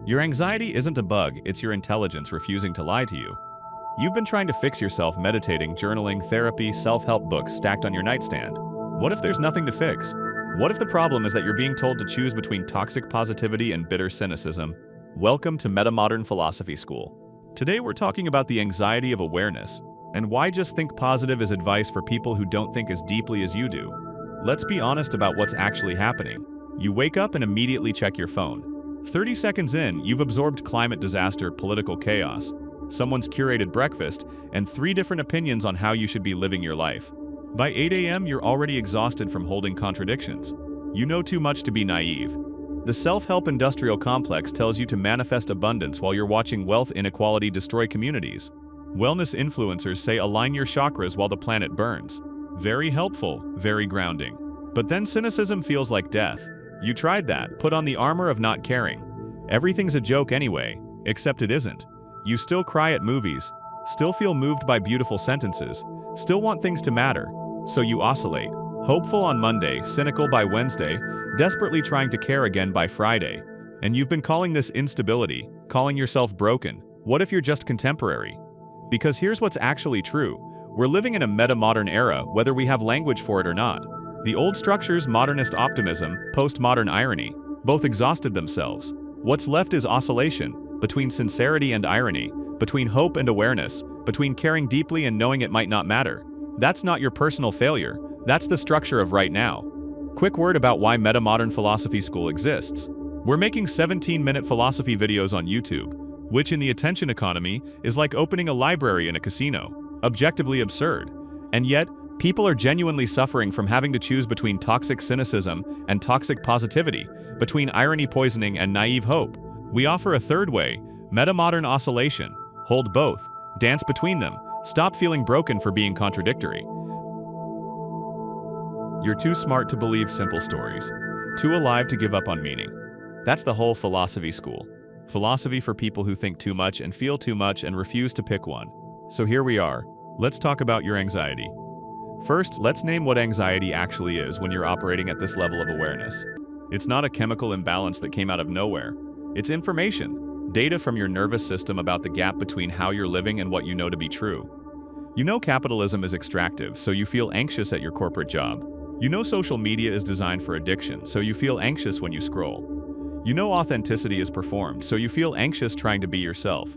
Your anxiety isn't a bug, it's your intelligence refusing to lie to you. You've been trying to fix yourself meditating, journaling, therapy, self-help books stacked on your nightstand. What if there's nothing to fix? What if the problem is that you're being told to choose between toxic positivity and bitter cynicism? Welcome to Meta-Modern Philosophy School. Today we're talking about the anxiety of awareness, and why just think positive is advice for people who don't think as deeply as you do. Let's be honest about what's actually happening. You wake up and immediately check your phone. 30 seconds in, you've absorbed climate disaster, political chaos, someone's curated breakfast, and 3 different opinions on how you should be living your life. By 8 a.m., you're already exhausted from holding contradictions. You know too much to be naive. The self-help industrial complex tells you to manifest abundance while you're watching wealth inequality destroy communities. Wellness influencers say align your chakras while the planet burns. Very helpful, very grounding. But then cynicism feels like death. You tried that, put on the armor of not caring. Everything's a joke anyway, except it isn't. You still cry at movies, still feel moved by beautiful sentences, still want things to matter, so you oscillate. Hopeful on Monday, cynical by Wednesday, desperately trying to care again by Friday. And you've been calling this instability, calling yourself broken. What if you're just contemporary? Because here's what's actually true. We're living in a meta-modern era, whether we have language for it or not. The old structures, modernist optimism, postmodern irony, both exhausted themselves. What's left is oscillation, between sincerity and irony, between hope and awareness, between caring deeply and knowing it might not matter. That's not your personal failure, that's the structure of right now. Quick word about why Meta-Modern Philosophy School exists. We're making 17-minute philosophy videos on YouTube, which in the attention economy is like opening a library in a casino. Objectively absurd. And yet, people are genuinely suffering from having to choose between toxic cynicism and toxic positivity, between irony poisoning and naive hope. We offer a third way, meta-modern oscillation. Hold both, dance between them, stop feeling broken for being contradictory. You're too smart to believe simple stories, too alive to give up on meaning. That's the whole philosophy school. Philosophy for people who think too much and feel too much and refuse to pick one. So here we are. Let's talk about your anxiety. First, let's name what anxiety actually is when you're operating at this level of awareness. It's not a chemical imbalance that came out of nowhere. It's information, data from your nervous system about the gap between how you're living and what you know to be true. You know capitalism is extractive, so you feel anxious at your corporate job. You know social media is designed for addiction, so you feel anxious when you scroll. You know authenticity is performed, so you feel anxious trying to be yourself.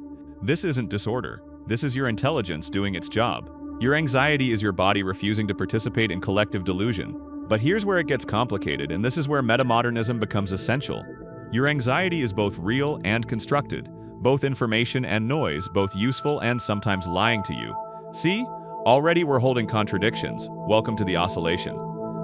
This isn't disorder. This is your intelligence doing its job. Your anxiety is your body refusing to participate in collective delusion. But here's where it gets complicated, and this is where metamodernism becomes essential. Your anxiety is both real and constructed, both information and noise, both useful and sometimes lying to you. See? Already we're holding contradictions. Welcome to the oscillation.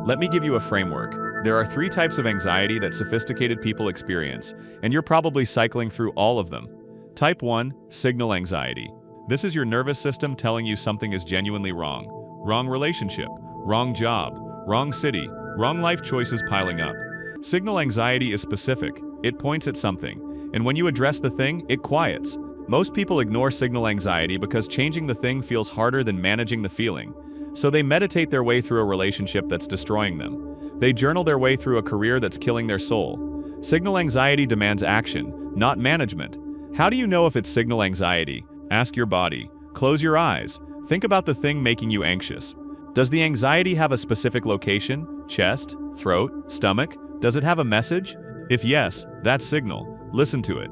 Let me give you a framework. There are 3 types of anxiety that sophisticated people experience, and you're probably cycling through all of them. Type 1, signal anxiety. This is your nervous system telling you something is genuinely wrong. Wrong relationship, wrong job, wrong city, wrong life choices piling up. Signal anxiety is specific. It points at something, and when you address the thing, it quiets. Most people ignore signal anxiety because changing the thing feels harder than managing the feeling. So they meditate their way through a relationship that's destroying them. They journal their way through a career that's killing their soul. Signal anxiety demands action, not management. How do you know if it's signal anxiety? Ask your body. Close your eyes. Think about the thing making you anxious. Does the anxiety have a specific location? Chest? Throat? Stomach? Does it have a message? If yes, that's signal. Listen to it.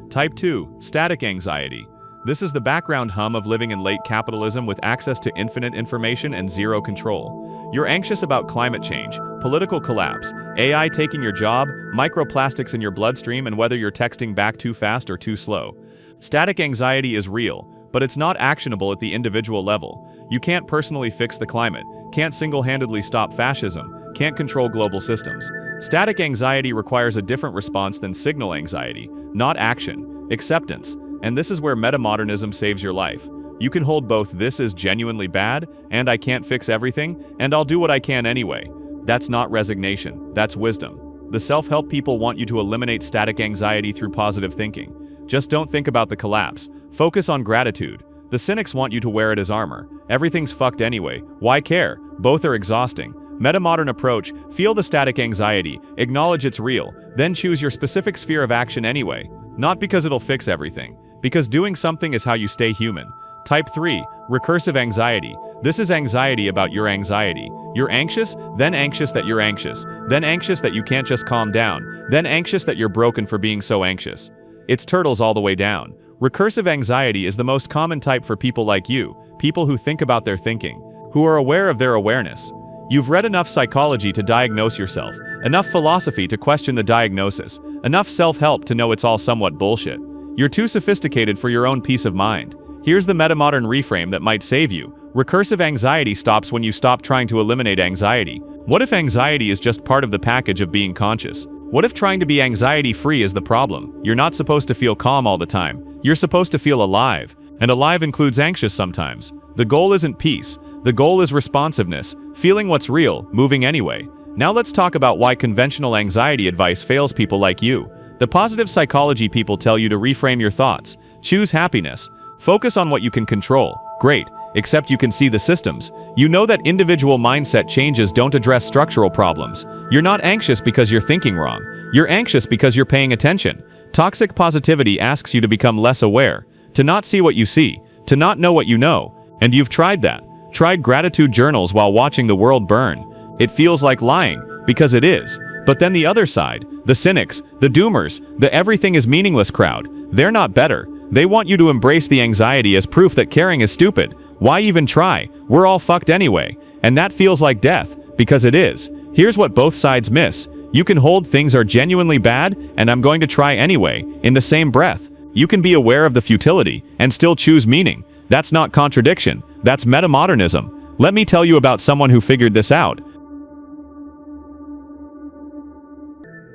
Type 2, static anxiety. This is the background hum of living in late capitalism with access to infinite information and zero control. You're anxious about climate change, political collapse, AI taking your job, microplastics in your bloodstream, and whether you're texting back too fast or too slow. Static anxiety is real, but it's not actionable at the individual level. You can't personally fix the climate, can't single-handedly stop fascism, can't control global systems. Static anxiety requires a different response than signal anxiety, not action, acceptance. And this is where metamodernism saves your life. You can hold both this is genuinely bad, and I can't fix everything, and I'll do what I can anyway. That's not resignation, that's wisdom. The self-help people want you to eliminate static anxiety through positive thinking. Just don't think about the collapse. Focus on gratitude. The cynics want you to wear it as armor. Everything's fucked anyway. Why care? Both are exhausting. Meta-modern approach, feel the static anxiety, acknowledge it's real, then choose your specific sphere of action anyway. Not because it'll fix everything, because doing something is how you stay human. Type 3. Recursive anxiety. This is anxiety about your anxiety. You're anxious that you're anxious, then anxious that you can't just calm down, then anxious that you're broken for being so anxious. It's turtles all the way down. Recursive anxiety is the most common type for people like you, people who think about their thinking, who are aware of their awareness. You've read enough psychology to diagnose yourself, enough philosophy to question the diagnosis, enough self-help to know it's all somewhat bullshit. You're too sophisticated for your own peace of mind. Here's the metamodern reframe that might save you. Recursive anxiety stops when you stop trying to eliminate anxiety. What if anxiety is just part of the package of being conscious? What if trying to be anxiety-free is the problem? You're not supposed to feel calm all the time. You're supposed to feel alive. And alive includes anxious sometimes. The goal isn't peace. The goal is responsiveness, feeling what's real, moving anyway. Now let's talk about why conventional anxiety advice fails people like you. The positive psychology people tell you to reframe your thoughts. Choose happiness. Focus on what you can control. Great, except you can see the systems. You know that individual mindset changes don't address structural problems. You're not anxious because you're thinking wrong. You're anxious because you're paying attention. Toxic positivity asks you to become less aware, to not see what you see, to not know what you know. And you've tried that. Tried gratitude journals while watching the world burn. It feels like lying, because it is. But then the other side, the cynics, the doomers, the everything is meaningless crowd, they're not better. They want you to embrace the anxiety as proof that caring is stupid. Why even try? We're all fucked anyway. And that feels like death, because it is. Here's what both sides miss. You can hold things are genuinely bad, and I'm going to try anyway, in the same breath. You can be aware of the futility, and still choose meaning. That's not contradiction, that's metamodernism. Let me tell you about someone who figured this out.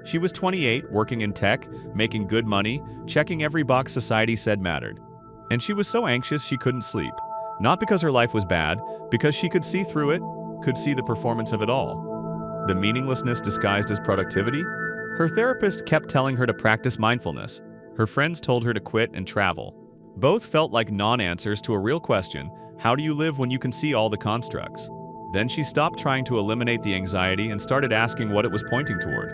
She was 28, working in tech, making good money, checking every box society said mattered. And she was so anxious she couldn't sleep. Not because her life was bad, because she could see through it, could see the performance of it all. The meaninglessness disguised as productivity? Her therapist kept telling her to practice mindfulness. Her friends told her to quit and travel. Both felt like non-answers to a real question: how do you live when you can see all the constructs? Then she stopped trying to eliminate the anxiety and started asking what it was pointing toward.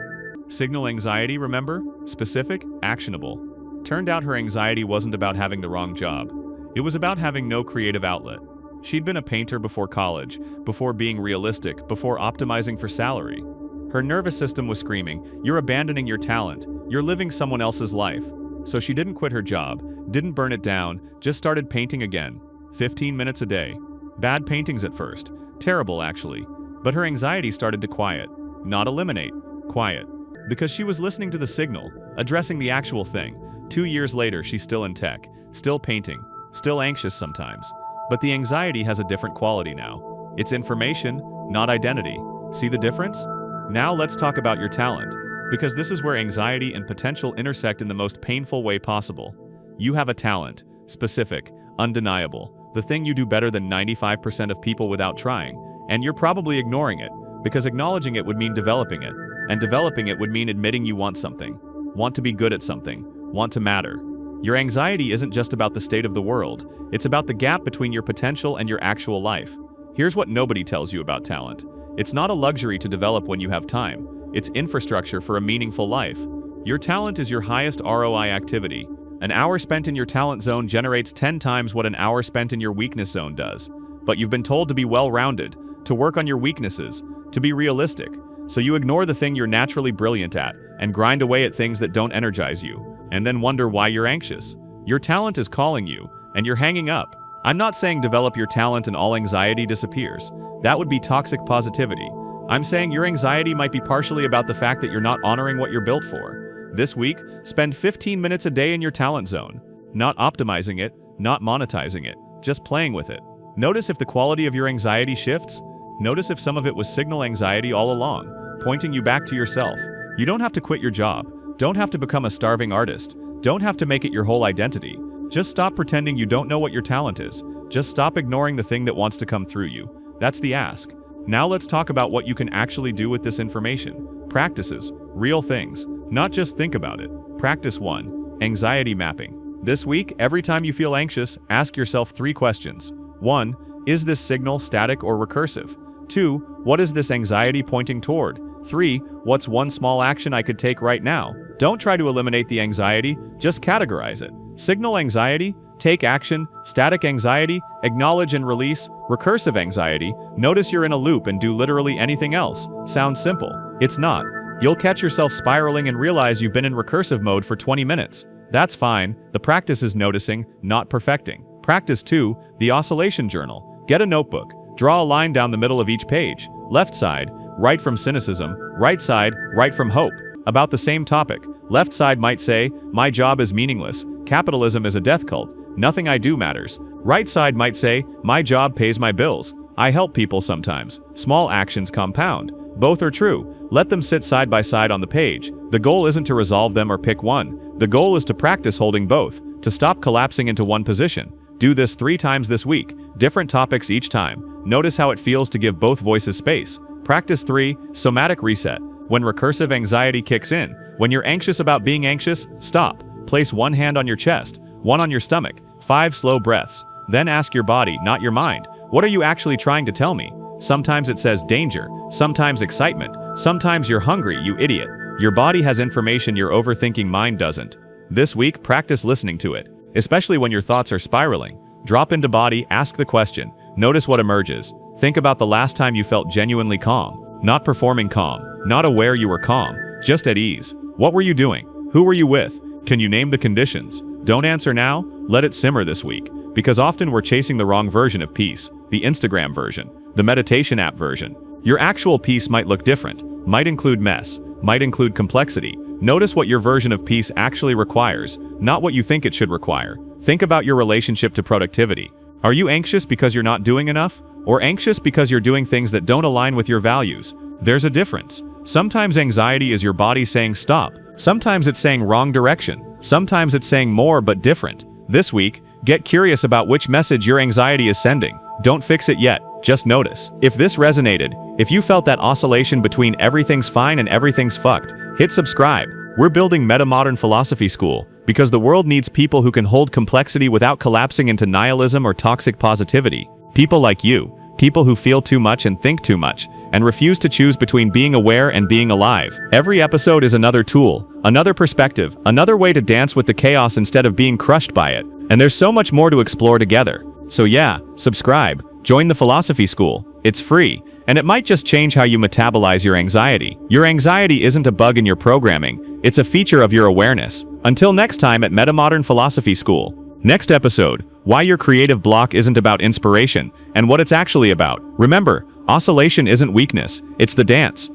Signal anxiety, remember? Specific, actionable. Turned out her anxiety wasn't about having the wrong job. It was about having no creative outlet. She'd been a painter before college, before being realistic, before optimizing for salary. Her nervous system was screaming, "You're abandoning your talent. You're living someone else's life." So she didn't quit her job, didn't burn it down, just started painting again. 15 minutes a day. Bad paintings at first. Terrible, actually. But her anxiety started to quiet. Not eliminate. Quiet. Because she was listening to the signal, addressing the actual thing. 2 years later, she's still in tech, still painting, still anxious sometimes. But the anxiety has a different quality now. It's information, not identity. See the difference? Now let's talk about your talent. Because this is where anxiety and potential intersect in the most painful way possible. You have a talent, specific, undeniable, the thing you do better than 95% of people without trying, and you're probably ignoring it, because acknowledging it would mean developing it. And developing it would mean admitting you want something, want to be good at something, want to matter. Your anxiety isn't just about the state of the world, it's about the gap between your potential and your actual life. Here's what nobody tells you about talent. It's not a luxury to develop when you have time, it's infrastructure for a meaningful life. Your talent is your highest ROI activity. An hour spent in your talent zone generates 10 times what an hour spent in your weakness zone does. But you've been told to be well-rounded, to work on your weaknesses, to be realistic. So you ignore the thing you're naturally brilliant at and grind away at things that don't energize you, and then wonder why you're anxious. Your talent is calling you, and you're hanging up. I'm not saying develop your talent and all anxiety disappears. That would be toxic positivity. I'm saying your anxiety might be partially about the fact that you're not honoring what you're built for. This week, spend 15 minutes a day in your talent zone. Not optimizing it, not monetizing it, just playing with it. Notice if the quality of your anxiety shifts. Notice if some of it was signal anxiety all along, pointing you back to yourself. You don't have to quit your job. Don't have to become a starving artist. Don't have to make it your whole identity. Just stop pretending you don't know what your talent is. Just stop ignoring the thing that wants to come through you. That's the ask. Now let's talk about what you can actually do with this information. Practices. Real things. Not just think about it. Practice 1. Anxiety mapping. This week, every time you feel anxious, ask yourself 3 questions. 1. Is this signal static or recursive? 2. What is this anxiety pointing toward? 3. What's one small action I could take right now? Don't try to eliminate the anxiety, just categorize it. Signal anxiety, take action. Static anxiety, acknowledge and release. Recursive anxiety, notice you're in a loop and do literally anything else. Sounds simple. It's not. You'll catch yourself spiraling and realize you've been in recursive mode for 20 minutes. That's fine. The practice is noticing, not perfecting. Practice 2, the oscillation journal. Get a notebook. Draw a line down the middle of each page. Left side, write from cynicism. Right side, write from hope. About the same topic. Left side might say, my job is meaningless. Capitalism is a death cult. Nothing I do matters. Right side might say, my job pays my bills. I help people sometimes. Small actions compound. Both are true. Let them sit side by side on the page. The goal isn't to resolve them or pick one. The goal is to practice holding both, to stop collapsing into one position. Do this 3 times this week, different topics each time. Notice how it feels to give both voices space. Practice 3, somatic reset. When recursive anxiety kicks in, when you're anxious about being anxious, stop. Place one hand on your chest, one on your stomach, 5 slow breaths. Then ask your body, not your mind, what are you actually trying to tell me? Sometimes it says danger, sometimes excitement, sometimes you're hungry, you idiot. Your body has information your overthinking mind doesn't. This week, practice listening to it, especially when your thoughts are spiraling. Drop into body, ask the question, notice what emerges. Think about the last time you felt genuinely calm, not performing calm, not aware you were calm, just at ease. What were you doing? Who were you with? Can you name the conditions? Don't answer now, let it simmer this week, because often we're chasing the wrong version of peace, the Instagram version, the meditation app version. Your actual peace might look different, might include mess, might include complexity. Notice what your version of peace actually requires, not what you think it should require. Think about your relationship to productivity. Are you anxious because you're not doing enough? Or anxious because you're doing things that don't align with your values? There's a difference. Sometimes anxiety is your body saying stop. Sometimes it's saying wrong direction. Sometimes it's saying more but different. This week, get curious about which message your anxiety is sending. Don't fix it yet, just notice. If this resonated, if you felt that oscillation between everything's fine and everything's fucked, hit subscribe. We're building meta-modern philosophy school because the world needs people who can hold complexity without collapsing into nihilism or toxic positivity. People like you, people who feel too much and think too much, and refuse to choose between being aware and being alive. Every episode is another tool, another perspective, another way to dance with the chaos instead of being crushed by it. And there's so much more to explore together. So yeah, subscribe, join the philosophy school. It's free, and it might just change how you metabolize your anxiety. Your anxiety isn't a bug in your programming, it's a feature of your awareness. Until next time at Metamodern Philosophy School. Next episode, why your creative block isn't about inspiration, and what it's actually about. Remember, oscillation isn't weakness, it's the dance.